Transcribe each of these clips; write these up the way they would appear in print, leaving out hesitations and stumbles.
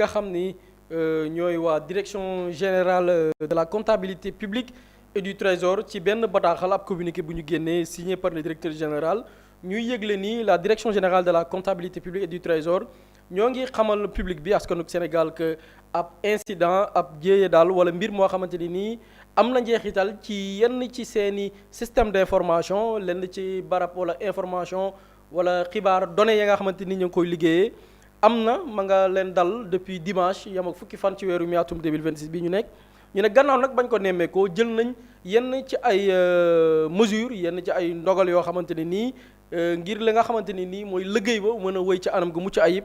nga xam ni ñooy waa direction générale de la comptabilité publique et du trésor ci benn bataaxal ab communiqué bu ñu génnee signé par le directeur général ñuy yëgle ni la direction générale de la comptabilité publique et du trésor ñoo ngi xamal public bi askanu Sénégal que ab incident ab jéeye daal wala mbir moo xamante ni nii am na njeexital ci yenn ci seeni système d'information lenn ci barab wala information wala xibaar données ya nga xamante ni ñu ngi koy liggéeyee am na ma nga leen dal depuis dimanche yam ak fukki fan ci weeru mi atum 2026 bi ñu nekk ñu ne gannaaw nag bañ ko nemmeekoo jël nañ yenn ci ay mesures yenn ci ay ndogal yoo xamante ne nii ngir li nga xamante ni nii mooy liggéey ba mën a wéy ci anam gu mucc ayib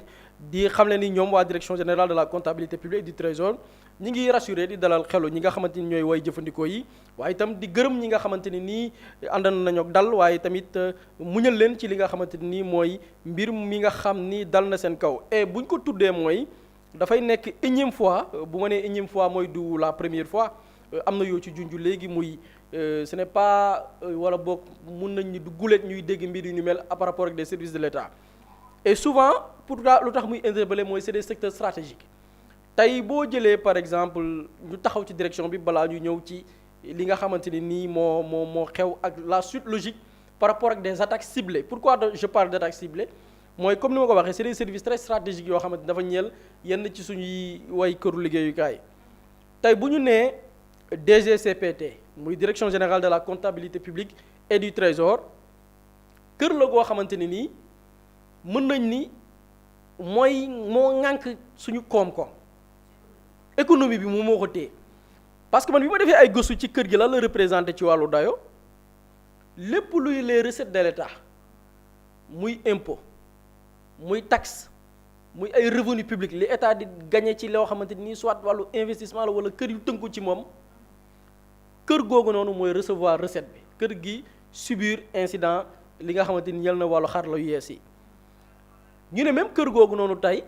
di xam ne ni ñoom waa direction générale de la comptabilité publique et du trésor ñi ngi rassuré di dalal xelu ñi nga xamante ni ñooy way jëfandikoo yi waaye itam di gërëm ñi nga xamante ni nii ànd nañu ak dal waaye tamit muñal leen ci li nga xamante ni nii mooy mbir mi nga xam ni dal na seen kaw et buñ ko tuddee mooy dafay nekk énième fois bu ma nee énième fois mooy du la première fois am na yoo ci junj léegi muy ce n'est pas wala boog mun nañ ni du gulet ñuy dégg mbir yu ni mel par rapport ak des services de l'État et souvent pour lu tax muy interpellé mooy c'est des secteurs stratégiques tey boo jëlee par exemple ñu taxaw ci direction bi balaa ñu ñëw ci li nga xamante ni nii moo xew ak la suite logique par rapport ak des attaques ciblées pourquoi je parle d'attaques ciblées mooy comme ni ma ko waxee c'est des services très stratégiques yoo xamante dafa ñeel yenn ci suñuy way këru liggéeyukaay tey bu ñu nee DGCPT muy direction générale de la comptabilité publique et du trésor kër la goo xamante ni nii mën nañ ni moo ŋànk suñu koom-koom économie bi moom moo ko téye parce que man bi ma defee ay gëstu ci kër gi lan la représenté ci wàllu dayo lépp luy les recettes de l'État muy impôt muy taxe muy ay revenu public li état di gagné ci loo xamante ni soit wàllu investissement la wala kër yu tënku ci moom kër googu noonu mooy recevoir recette bi kër gi subir incident li nga xamante ni yal na wàllu xarala yu yees yi ñu ne même kër googu noonu tey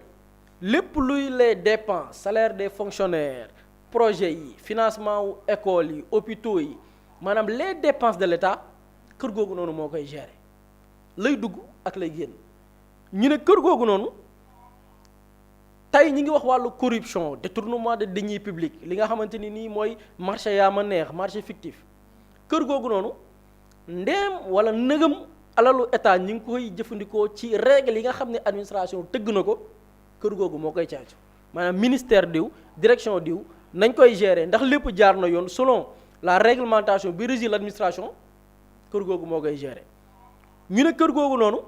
lépp luy les dépenses salaire des fonctionnaires projets yi financement wu écoles yi hôpitaux yi maanaam les dépenses de l'État kër googu noonu moo koy gérer lay dugg ak lay génn ñu ne kër googu noonu tey ñi ngi wax wàllu corruption détournement de deniers publics li nga xamante ni nii mooy marché yaa ma neex marché fictif kër googu noonu ndéem wala nëgëm alalu état ñi ngi koy jëfandikoo ci règle yi nga xam ne administration tëgg na ko kër googu moo koy caacu maanaam ministère diw direction diw nañ koy gérer ndax lépp jaar na yoon selon la réglementation bi régit l'administration kër googu moo koy gérer ñu ne kër googu noonu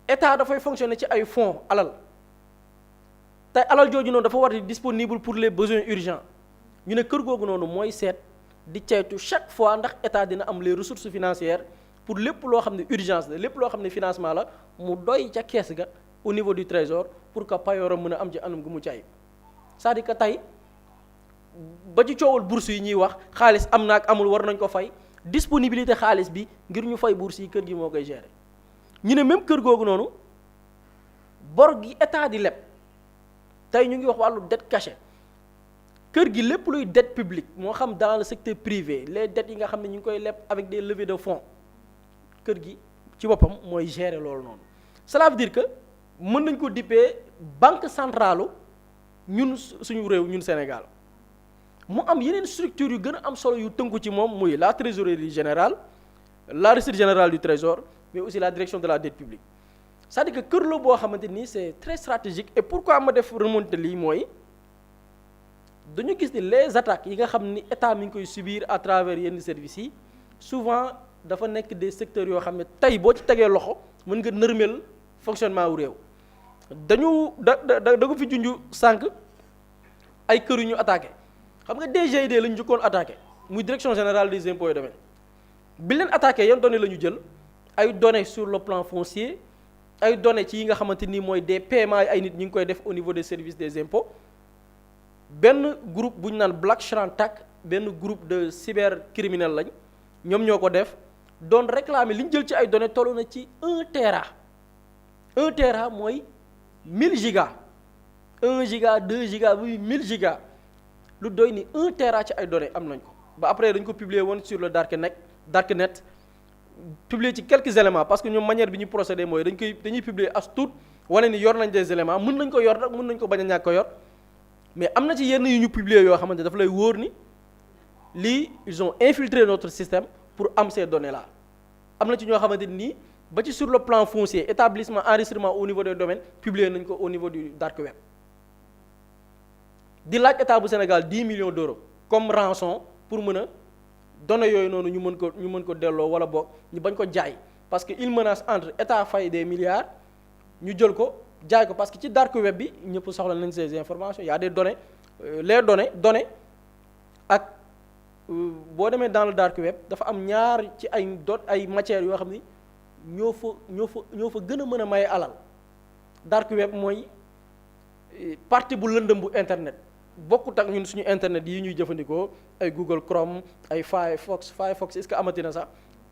état dafay fonctionner ci ay fonds alal tey alal jooju noonu dafa war di disponible pour les besoins urgents ñu ne kër googu noonu mooy seet di ceytu chaque fois ndax état dina am les ressources financières pour lépp loo xam ne urgence la lépp loo xam ne financement la mu doy ca kees ga au niveau du trésor pour que payooram mën a am ci anam gu mu caay c'est-à-dire que tey ba ci coowal bourse yi ñuy wax xaalis am na ak amul war nañ ko fay disponibilité xaalis bi ngir ñu fay bourse yi kër gi moo koy gérer ñu ne même kër googu noonu bor gi état di leb tey ñu ngi wax wàllu dette cachée kër gi lépp luy dette publique moo xam dans le secteur privé les dettes yi nga xam ne ñu ngi koy leb avec des levées de fonds kër gi ci boppam mooy gérer loolu noonu cela veut dire que mën nañ ko dippee banque centrale ñun suñu réew ñun Sénégal mu am yeneen structure yu gën a am solo yu tënku ci moom muy la trésorerie générale la recette générale du trésor mais aussi la direction de la dette publique c'est-à-dire que kër la boo xamante ni c'est très stratégique et pourquoi ma def remonter lii mooy dañu gis ni les attaques yi nga xam ni état mi ngi koy subir à travers yenn services yi souvent dafa nekk des secteurs yoo xam ne tey boo ci tegee loxo mën nga nërmeel fonctionnement wu réew dañu da ko fi junj sànq ay kër yu ñu attaqué xam nga DGID la ñu njëkkoon attaqué muy direction générale des impôts et domaines bi leen attaqué yan données la ñu jël ay données sur le plan foncier ay données ci yi nga xamante ni mooy des paiements yi ay nit ñi ngi koy def au niveau des services des impôts benn groupe bu ñu naan Black Sharantak benn groupe de cybercriminels lañ ñoom ñoo ko def doon réclamer li ñu jël ci ay données tollu na ci 1 téra mooy 1000 gigas 1 giga 2 giga muy 1000 gigas lu doy ni 1 téra ci ay données am nañ ko ba après dañ ko publier woon sur le darknet publier ci quelques éléments parce que ñoom manière bi ñu procédé mooy dañuy publier as tuut wane ni yor nañ des éléments mën nañ ko yor nag mën nañ ko bañ a ñàkk ko yor mais am na ci yenn yu ñu publier yoo xamante dafa lay wóor ni lii ils ont infiltré notre système pour am ces données là am na ci ñoo xamante nii ba ci sur le plan foncier établissement enregistrement au niveau des domaines publier nañ ko au niveau du dark web di laaj état bu Sénégal 10 millions d'euros comme rançon pour mën a données yooyu noonu ñu mën ko delloo wala boog ñu bañ ko jaay parce que il menace entre état fay des milliards ñu jël ko jaay ko parce que ci dark web bi ñëpp soxla nañ ces informations y a des données les données ak boo demee dans le dark web dafa am ñaar ci ay matières yoo xam ni ñoo fa gën a mën a maye alal dark web mooy partie bu lëndëm bu internet bokkut ak ñun suñu internet yi ñuy jëfandikoo ay Google Chrome ay Firefox est-ce que amatina sax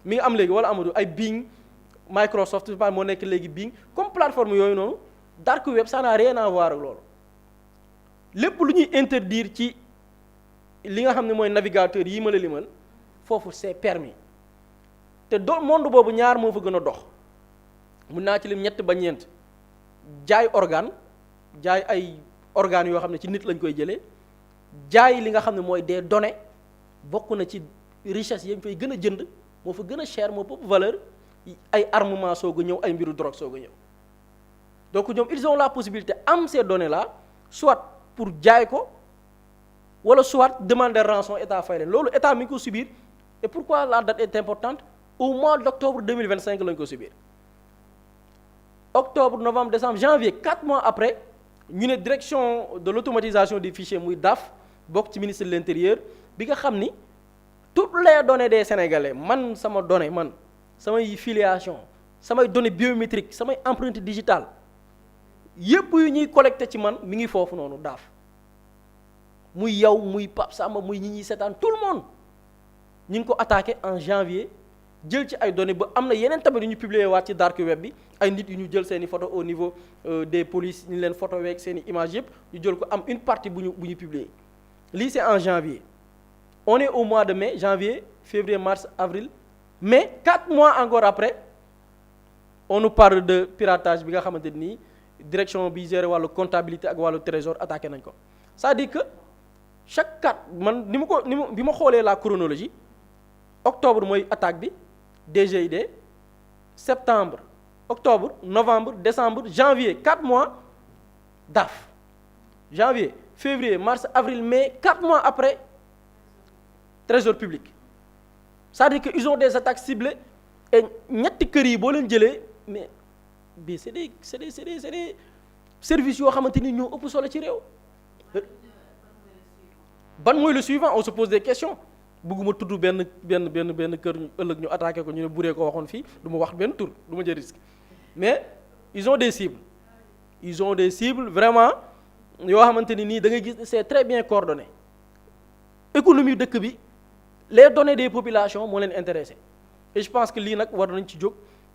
mi ngi am léegi wala amatu ay Bing Microsoft moo nekk léegi Bing comme plateforme yooyu noonu dark web ça n'a rien à voir ak loolu lépp lu ñuy interdire ci li nga xam ne mooy navigateur yi ma la limal foofu c'est permis te monde boobu ñaar moo fa gën a dox mun naa ci lim ñett ba ñeent jaay organe jaay ay organes yoo xam ne ci nit lañ koy jëlee jaay li nga xam ne mooy des données bokk na ci richesse yi fay gën a jënd moo fa gën a cher moo ëpp valeur ay armement soog a ñëw ay mbiru drogue soog a ñëw donc ñoom ils ont la possibilité am ces données là soit pour jaay ko wala soit demander rançon état fay leen loolu état mi ngi ko subir et pourquoi la date est importante au mois d'octobre 2025 lañ ko subir octobre novembre décembre janvier 4 mois après ñu ne direction de l'automatisation des fichiers muy DAF bokk ci ministre de l'intérieur bi nga xam ni toutes les données des sénégalais man sama donnée man samay filiation samay données biométriques samay empreinte digitale yépp yu ñuy collecté ci man mi ngi foofu noonu DAF muy yow muy Pape Samba muy ñi ñuy seetaan tout le monde ñu ngi ko attaqué en janvier jël ci ay données ba am na yeneen tamit yu ñu publier waat ci dark web bi ay nit yu ñu jël seen i photo au niveau des polices ñu leen photo weeg seen i images yëpp ñu jël ko am une partie bu ñu publier lii c'est en janvier on est au mois de mai janvier février mars avril mai 4 mois encore après on nous parle de piratage bi nga xamante nii direction bi géré wàllu comptabilité ak wàllu trésor attaqué nañ ko c'est-à-dire que chaque 4 man bi ma xoolee la chronologie octobre mooy attaque bi DGID septembre octobre novembre décembre janvier 4 mois DAF janvier février mars avril mai 4 mois après trésor public c'est-à-dire que ils ont des attaques ciblées et ñetti kër yi boo leen jëlee mais bii c'est des services yoo xamante ni ñoo ëpp solo ci réew ban mooy le suivant on se pose des questions bëgguma tudd benn kër ñu ëllëg ñu attaqué ko ñu ne buree ko waxoon fii du ma wax benn tur du ma jël risque mais ils ont des cibles vraiment yoo xamante ni nii da ngay gis c'est très bien coordonné économie dëkk bi les données des populations moo leen intéressé et je pense que lii nag war nañ ci jóg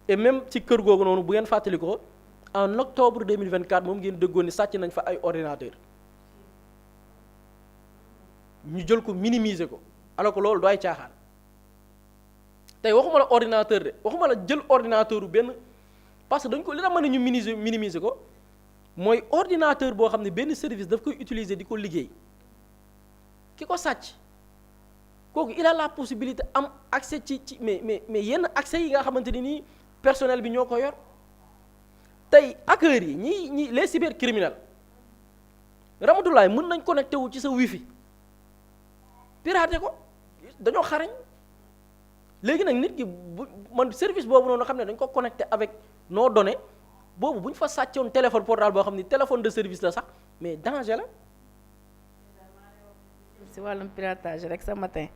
et même ci kër googu noonu bu ngeen fàttali ko en octobre 2024 moom ngeen déggoon ni sàcc nañ fa ay ordinateur ñu jël ko minimiser ko alors que loolu dooy caaxaan tey waxuma la ordinateur de waxuma la jël ordinateur bu benn parce que dañ ko li la mën a ñu minimiser ko mooy ordinateur boo xam ne benn service daf koy utiliser di ko liggéey ki ko sàcc kooku il a la possibilité am accès ci mais yenn accès yi nga xamante ni nii personnel bi ñoo ko yor tey hackers yi ñi les cybercriminels Ramatoulaye mën nañ connecté wu ci sa wifi pirater ko dañoo xarañ léegi nag nit ki bu man service boobu noonu xam ne dañ ko connecté avec nos données boobu bu ñu fa sàccoon téléphone portable boo xam ni téléphone de service la sax mais danger la. si wàllum piratage rek ce matin.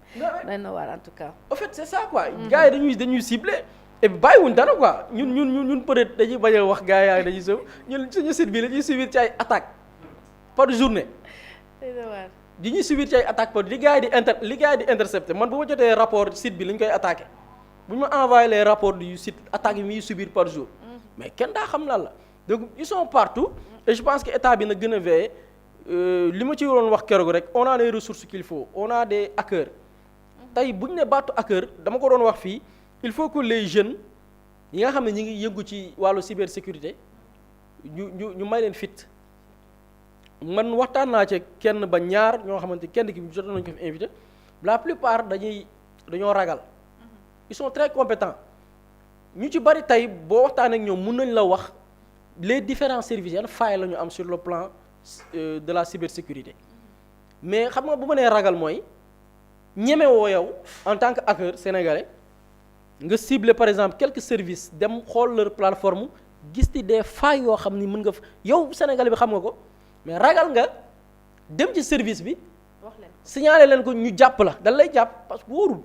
day na waar en tout cas. en fait c'est ça quoi. gars yi dañuy ciblé et bàyyiwuñ dara quoi ñun peut-être dañuy bañ a wax gars yi dañuy sëw ñun suñu site bi la ñuy subir ci ay attaques par journée. day na waar. di ñuy subir ci ay attaques par li gars yi di intercepté man bu ma jotee rapport site bi la ñu koy attaqué bu ñu ma envoyé les rapports du site attaques yi muy subir par jour mais kenn daa xam lan la donc ils sont partout et je pense que état bi na gën a veiller li ma ci waroon wax keroog rek on a les ressources qu'il faut on a des hackers tey bu ñu ne baatu hacker dama ko doon wax fii il faut que les jeunes yi nga xam ne ñi ngi yëngu ci wàllu cybersécurité ñu may leen fit man waxtaan naa ci kenn ba ñaar ñoo xamante kenn ki jot nañu ko fi invité la plupart dañoo ragal ils sont très compétents ñu ci bari tey boo waxtaanee ak ñoom mun nañ la wax les différents services yan failles la ñu am sur le plan de la cybersécurité mais xam nga bu ma nee ragal mooy ñemewoo yow en tant que hacker sénégalais nga cibler par exemple quelques services dem xool leur plateforme gis ti des failles yoo xam ni mën nga yow sénégalais bi xam nga ko mais ragal nga dem ci service bi signaler leen ko ñu jàpp la dal lay jàpp parce que wóorul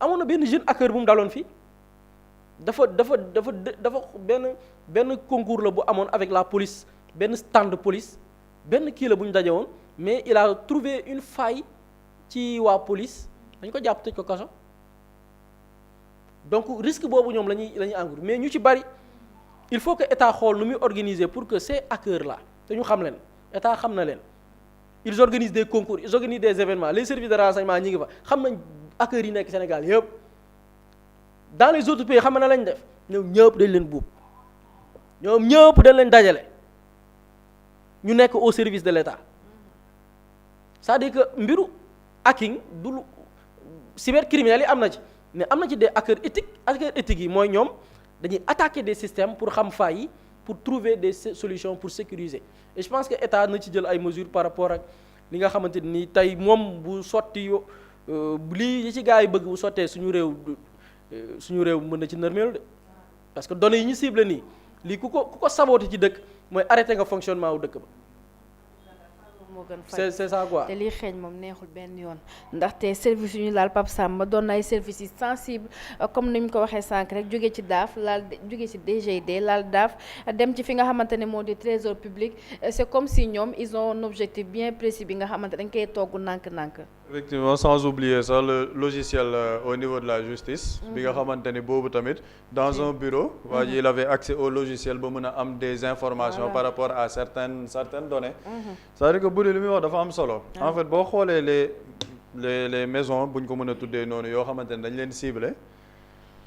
amoon na benn jeune hacker bu mu daloon fii dafa benn concours la bu amoon avec la police benn stand de police benn kii la bu ñu daje woon mais il a trouvé une faille ci waa police dañ ko jàpp tëj ko kaso donc risque boobu ñoom la ñuy encours mais ñu ci bari il faut que état xool nu muy organiser pour que ces hackers là te ñu xam leen état xam na leen ils organisent des concours ils organisent des événements les services de renseignement ñi ngi fa xam nañ hackers yi nekk Sénégal yëpp dans les autres pays xam na lañ def ñoom ñëpp dañ leen buub ñoom ñëpp dañ leen dajale ñu nekk au service de l'état c'est-à-dire que mbiru hacking du lu cybercriminels yi am na ci mais am na ci des hackers éthiques yi mooy ñoom dañuy attaquer des systèmes pour xam failles yi pour trouver des solutions pour sécuriser et je pense que état na ci jël ay mesures par rapport ak li nga xamante ni tey moom bu sotti lii ci gars yi bëgg bu sottee suñu réew mën na ci nërmeelu de parce que données yi ñu ciblé nii lii ku ko saboté ci dëkk mooy arrêté nga fonctionnement wu dëkk ba. moo gën fay c'est ça quoi. te lii xeeñ moom neexul benn yoon ndaxte service yu ñu laal Pape Samba doon na ay services yi sensible comme ni ñu ko waxee sànq rek jóge ci DAF laal jóge ci DGID laal DAF dem ci fi nga xamante ne moo di trésor public c'est comme si ñoom ils ont un objectif bien précis bi nga xamante dañ koy togg nànk-nànk. effectivement sans oublier ça le logiciel au niveau de la justice. bi nga xamante ni boobu tamit dans un bureau. waa ji il avait accès au logiciel ba mën a am des informations par rapport à certaines données. c'est-à-dire que bu dee li muy wax dafa am solo. en fait boo xoolee les maisons bu ñu ko mën a tuddee noonu yoo xamante ne dañ leen ciblé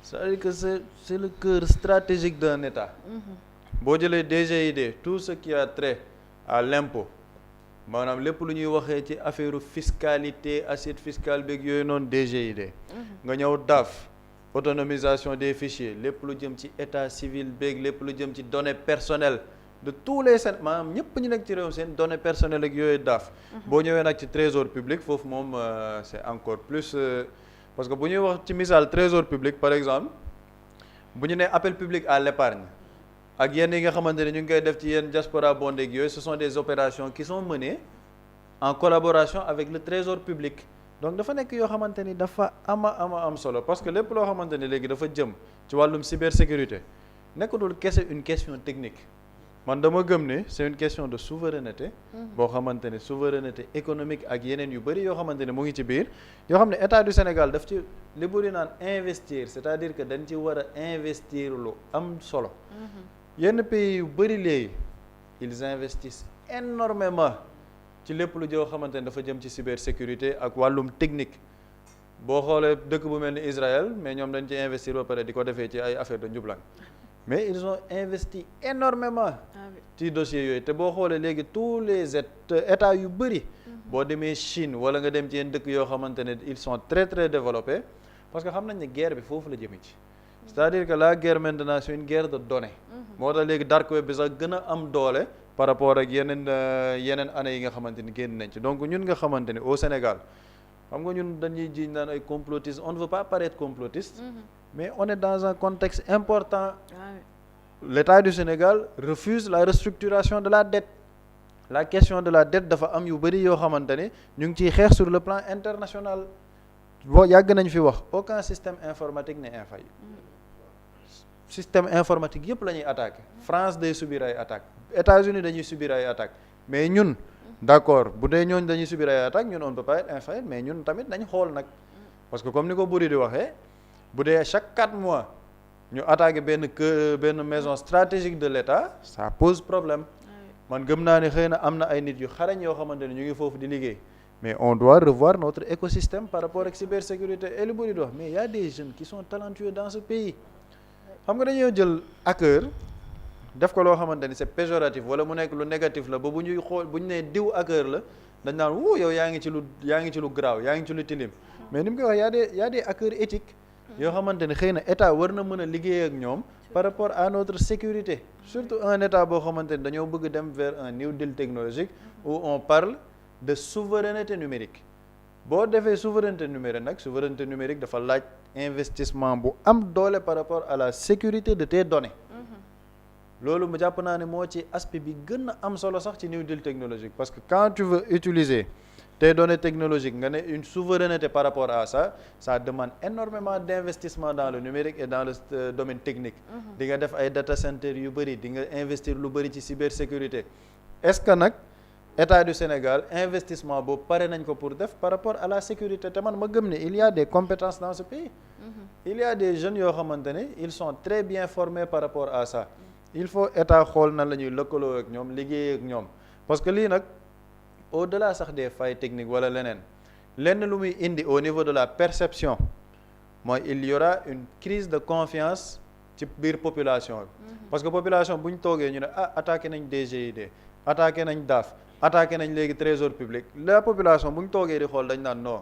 c'est-à-dire que c'est le cœur stratégique d'un État. boo jëlee DGID tout ce qui a trait à l'impôt maanaam lépp lu ñuy waxee ci affaire fiscalité assiette fiscale beeg yooyu noonu DGID. nga ñëw DAF autonomisation des fichiers lépp lu jëm ci état civil beeg lépp lu jëm ci données personnelles de tous les maanaam ñëpp ñu nekk ci réew seen données personnelles ak yooyu DAF. boo ñëwee nag ci trésor public foofu moom c'est encore plus parce que bu ñuy wax ci misaal trésor public par exemple bu ñu nee appel public à l'épargne ak yenn yi nga xamante ne ñu ngi koy def ci yenn diaspora bondé ak yooyu ce sont des opérations qui sont menées en collaboration avec le trésor public donc dafa nekk yoo xamante ni dafa am solo parce que lépp loo xamante ni léegi dafa jëm ci wàllum cybersécurité nekkatul kese une question technique man dama gëm ne c'est une question de souveraineté boo xamante ne souveraineté économique ak yeneen yu bëri yoo xamante ne mu ngi ci biir yoo xam ne état du Sénégal daf ci li bëri naan investir c'est-à-dire que dañ ci war a investir lu am solo yenn pays yu bëri léegi ils investissent énormément ci lépp lu joo xamante ne dafa jëm ci cybersécurité ak wàllum technique boo xoolee dëkk bu mel ni Israël mais ñoom dañ ci investir ba pare di ko defee ci ay affaire de njublang mais ils ont investi énormément ci dossiers yooyu te boo xoolee léegi tous les états yu bëri boo demee Chine wala nga dem ci yenn dëkk yoo xamante ne ils sont très très développés parce que xam nañ ne guerre bi foofu la jëmee ci c'est-à-dire que la guerre maintenant c'est une guerre de données moo tax léegi dark web bi sax gën a am doole par rapport ak yeneen années yi nga xamante ni génn nañ ci donc ñun nga xamante ni au Sénégal xam nga ñun dañuy jiiñ naan ay complotistes on ne veut pas paraître complotiste mais on est dans un contexte important l'État du Sénégal refuse la restructuration de la dette la question de la dette dafa am yu bëri yoo xamante ne ñu ngi ciy xeex sur le plan international boo yàgg nañ fi wax aucun système informatique n'est infaillible système informatique yëpp la ñuy attaqué France day subir ay attaques États-Unis dañuy subir ay attaques mais ñun d'accord bu dee ñooñu dañuy subir ay attaques ñun on ne peut pas être infaillible mais ñun tamit nañ xool nag parce que comme ni ko Boury di waxee bu dee chaque 4 mois ñu attaqué benn maison stratégique de l'État ça pose problème man gëm naa ne xëy na am na ay nit yu xarañ yoo xamante ne ñu ngi foofu di liggéey mais on doit revoir notre écosystème par rapport ak cybersécurité et li Boury di wax mais il y a des jeunes qui sont talentueux dans ce pays xam nga dañoo jël hacker def ko loo xamante ni c'est péjoratif wala mu nekk lu négatif la ba bu ñuy xool bu ñu nee diw hacker la dañ naan wuu yow yaa ngi ci lu graaw yaa ngi ci lu tilim mais ni mu koy wax y a des hackers éthiques yoo xamante ni xëy na état war na mën a liggéey ak ñoom par rapport à notre sécurité surtout un état boo xamante ni dañoo bëgg dem vers un new deal technologique où on parle de souveraineté numérique boo defee souveraineté numérique dafa laaj investissement bu am doole par rapport à la sécurité de tes données loolu mu jàpp naa ne moo ci aspect bi gën a am solo sax ci new deal technologique parce que quand tu veux utiliser tes données technologiques nga ne une souveraineté par rapport à ça demande énormément d'investissement dans le numérique et dans le domaine technique di nga def ay data center yu bëri di nga investir lu bëri ci cybersécurité est-ce que nag État du Sénégal investissement boobu pare nañ ko pour def par rapport à la sécurité te man ma gëm ne il y a des compétences dans ce pays il y a des jeunes yoo xamante ne ils sont très bien formés par rapport à ça il faut état xool nan la ñuy lëkkaloo ak ñoom liggéey ak ñoom parce que lii nag au-delà sax des failles techniques wala leneen lenn lu muy indi au niveau de la perception mooy il y aura une crise de confiance ci biir population bi parce que population bu ñu toogee ñu ne attaqué nañ DGID attaqué nañ DAF attaqué nañ léegi trésor public la population bu ñu toogee di xool dañ naan non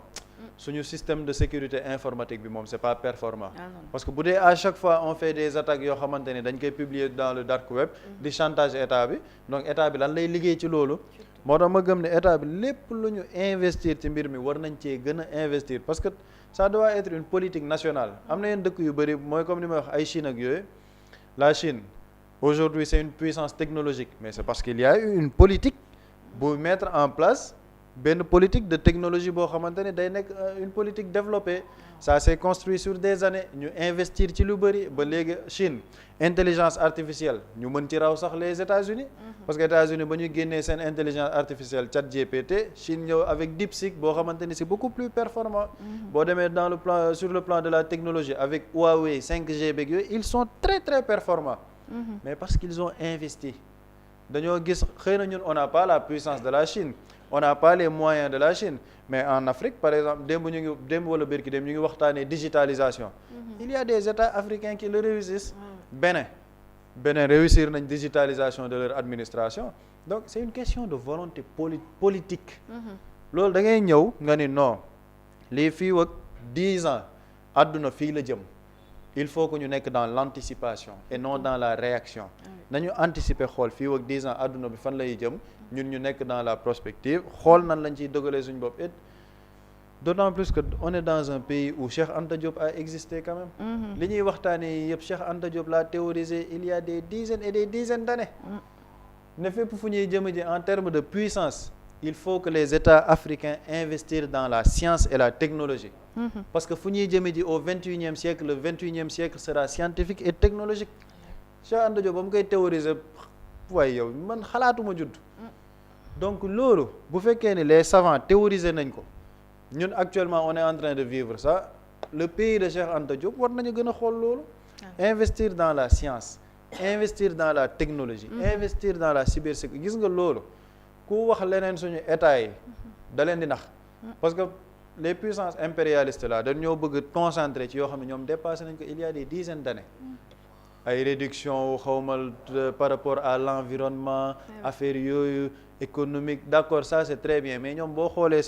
suñu système de sécurité informatique bi moom c'est pas performant parce que bu dee à chaque fois on fait des attaques yoo xamante ni dañ koy publier dans le dark web di chantage état bi donc état bi lan lay liggéey ci loolu moo tax ma gëm ne état bi lépp lu ñu investir ci mbir mi war nañ cee gën a investir parce que ça doit être une politique nationale am na yenn dëkk yu bëri mooy comme ni may wax ay Chine ak yooyu la Chine aujourd'hui c'est une puissance technologique mais c'est parce qu'il y a eu une politique bu mettre en place benn politique de technologie boo xamante ne day nekk une politique développée ça s'est construit sur des années ñu investir ci lu bëri ba léegi Chine intelligence artificielle ñu mën ci raw sax les États-Unis parce que États-Unis ba ñu génnee seen intelligence artificielle ChatGPT Chine ñëw avec DeepSeek boo xamante ni c'est beaucoup plus performant boo demee dans le plan sur le plan de la technologie avec Huawei 5G beeg yooyu ils sont très très performants mais parce qu'ils ont investi dañoo gis xëy na ñun on n'a pas la puissance de la Chine on n'a pas les moyens de la Chine mais en Afrique par exemple démb wala bërki démb ñu ngi waxtaanee digitalisation il y a des États africains qui le réussissent Bénin réussir nañ digitalisation de leur administration donc c'est une question de volonté politique loolu da ngay ñëw nga ni non lii fii ak 10 ans àdduna fii la jëm il faut que ñu nekk dans l'anticipation et non dans la réaction nañu anticiper xool fii ak 10 ans àdduna bi fan lay jëm ñun ñu nekk dans la prospective xool nan lañ ciy dogalee suñu bopp et d'autant plus que on est dans un pays où Cheikh Anta Diop a existé quand même li ñuy waxtaanee yëpp Cheikh Anta Diop l'a théorisé il y a des dizaines et des dizaines d'années ne fépp fu ñuy jëm ji en termes de puissance il faut que les États africains investissent dans la science et la technologie parce que fu ñuy jëme ji au 21e siècle le 21e siècle sera scientifique et technologique Cheikh Anta Diop ba mu koy théoriser waaye yow man xalaatuma judd donc loolu bu fekkee ni les savants théoriser nañ ko ñun actuellement on est en train de vivre ça le pays de Cheikh Anta Diop war nañu gën a xool loolu investir dans la science investir dans la technologie investir dans la cybersécurité gis nga loolu ku wax leneen suñu état yi da leen di nax parce que les puissances impérialistes là dañoo bëgg concentrer ci yoo xam ne ñoom dépassé nañ ko il y a des dizaines d'années ay réduction xawmal par rapport à l'environnement affaire yooyu économique d'accord ça c'est très bien mais ñoom boo xoolee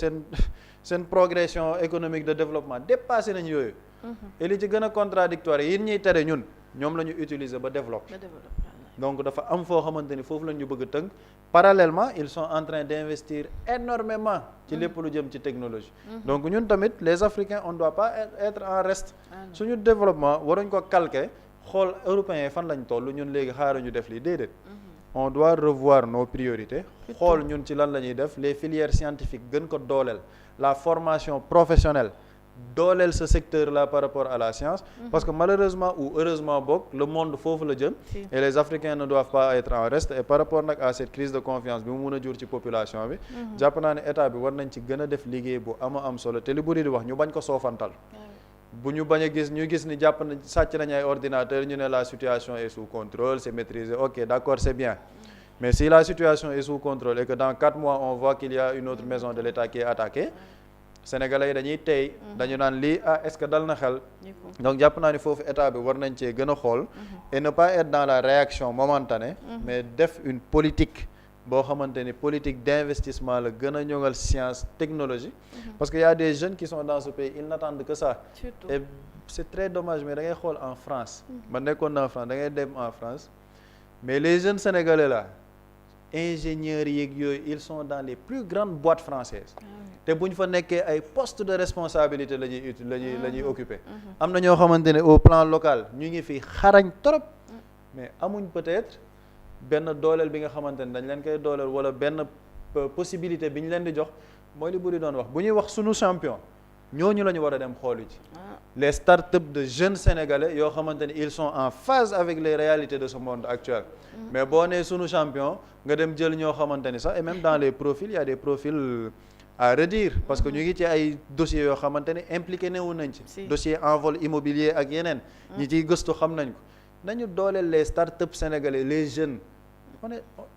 seen progression économique de développement dépassé nañ yooyu et li ci gën a contradictoire yi ñuy tere ñun ñoom la ñu utiliser ba développer donc dafa am foo xamante ni foofu la ñu bëgg a tënk parallèlement ils sont en train d'investir énormément ci lépp lu jëm ci technologie donc ñun tamit les Africains on doit pas être en reste suñu développement waruñ ko calquer xool européens yi fan lañ toll ñun léegi xaaruñu def lii déedéet on doit revoir nos priorités xool ñun ci lan la ñuy def les filières scientifiques gën ko dooleel la formation professionnelle dooleel ce secteur là par rapport à la science parce que malheureusement ou heureusement boog le monde foofu la jëm et les Africains ne doivent pas être en reste et par rapport nag à cette crise de confiance bi mu mun a jur ci population bi jàpp naa ne état bi war nañ ci gën a def liggéey bu am solo te li buri di wax ñu bañ ko soofantal bu ñu bañ a gis ñu gis ni jàpp na sàcc nañ ay ordinateur ñu ne la situation est sous contrôle c'est maîtrisé ok d'accord c'est bien mais si la situation est sous contrôle et que dans 4 mois on voit qu'il y a une autre maison de l'État qui est attaquée sénégalais yi dañuy tey dañu naan lii est-ce que dal na xel donc jàpp naa ni foofu état bi war nañ cee gën a xool et ne pas être dans la réaction momentanée mais def une politique boo xamante ni politique d'investissement la gën a ñoŋal science technologie parce que y a des jeunes qui sont dans ce pays ils n'attendent que ça et c'est très dommage mais da ngay xool en France man nekkoon en France da ngay dem en France mais les jeunes sénégalais là ingénieurs yeeg yooyu ils sont dans les plus grandes boîtes françaises te bu ñu fa nekkee ay postes de responsabilité la ñuy occuper am na ñoo xamante ne au plan local ñu ngi fi xarañ trop mais amuñ peut-être benn dooleel bi nga xamante ne dañ leen koy dooleel wala benn possibilité bi ñu leen di jox mooy li Boury doon wax bu ñuy wax sunu champion ñooñu la ñu war a dem xooli ci les start-up de jeunes sénégalais yoo xamante ne ils sont en phase avec les réalités de ce monde actuel mais boo nee sunu champion nga dem jël ñoo xamante ni sax et même dans les profils il y a des profils à redire parce que ñu ngi ci ay dossiers yoo xamante ne impliqué newu nañ ci dossier envol immobilier ak yeneen ñi ciy gëstu xam nañ ko nañu dooleel les start-up sénégalais les jeunes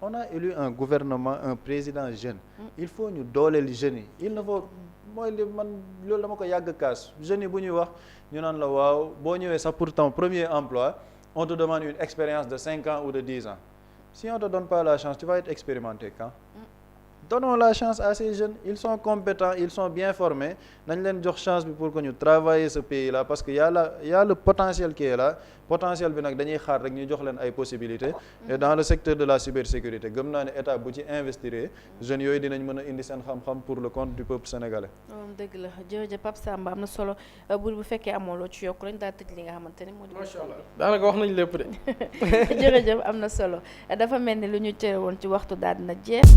on a élu un gouvernement un président jeune il faut ñu dooleel jeunes yi il ne faut mooy li man loolu dama ko yàgg kaas jeunes yi bu ñuy wax ñu naan la waaw boo ñëwee sax pour ton premier emploi on te demande une expérience de 5 ans ou de 10 ans si on te donne pas la chance tu vas être expérimenté quand donnons la chance à ces jeunes ils sont compétents ils sont bien formés nañ leen jox chance bi pour que ñu travailler ce pays là parce que y a le potentiel qui est là potentiel bi nag dañuy xaar rek ñu jox leen ay possibilités et dans le secteur de la cybersécurité gëm naa ne état bu ci investir jeunes yooyu dinañ mën a indi seen xam-xam pour le compte du peuple sénégalais. dëgg la jërëjëf Pape Samba am na solo bu fekkee amoo loo ci yokk lañ daal tëj li nga xamante ne moo di. macha allah daanaka wax nañ lépp de. jërëjëf am na solo dafa mel ni lu ñu tere woon ci waxtu daal dina jeex.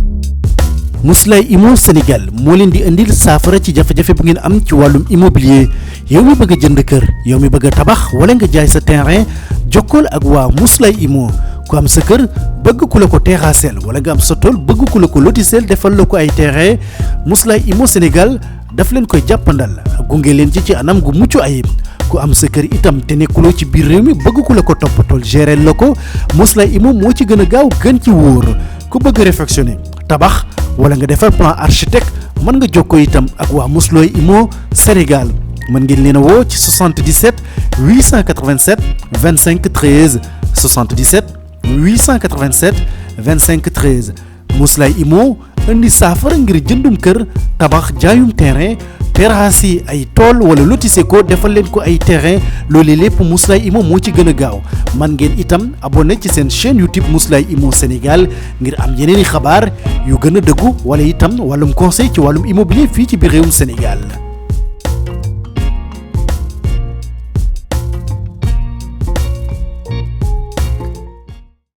Mously Immo Sénégal moo leen di indil saafara ci jafe-jafe bu ngeen am ci wàllum immobilier yow mi bëgg a jënd kër yow mi bëgg a tabax wala nga jaay sa terrain jokkool ak waa Mously Immo ku am sa kër bëgg ku la ko terrassel wala nga am sa tool bëgg ku la ko lotisel defal la ko ay terrain Mously Immo Sénégal daf leen koy jàppandal gunge leen ci anam gu mucc ayib ku am sa kër itam te nekkuloo ci biir réew mi bëgg ku la ko toppatool gérer la ko Mously Immo moo ci gën a gaaw gën ci wóor ku bëgg réfectionner tabax wala nga defar plan architecte mën nga jokkoo itam ak waa Mously Immo Sénégal mën ngeen leen a woo ci 77 887 25 13 77 887 25 13 Mously Immo indi saafara ngir jëndum kër tabax jaayum terrain terrasse yi ay tool wala lotissé ko defal leen ko ay terrain loolu lépp Mously Immo moo ci gën a gaaw man ngeen itam abonné ci seen chaîne YouTube Mously Immo Sénégal ngir am yeneeni xabaar yu gën a dëggu wala itam wàllum conseil ci wàllum immobilier fii ci biir réewum Sénégal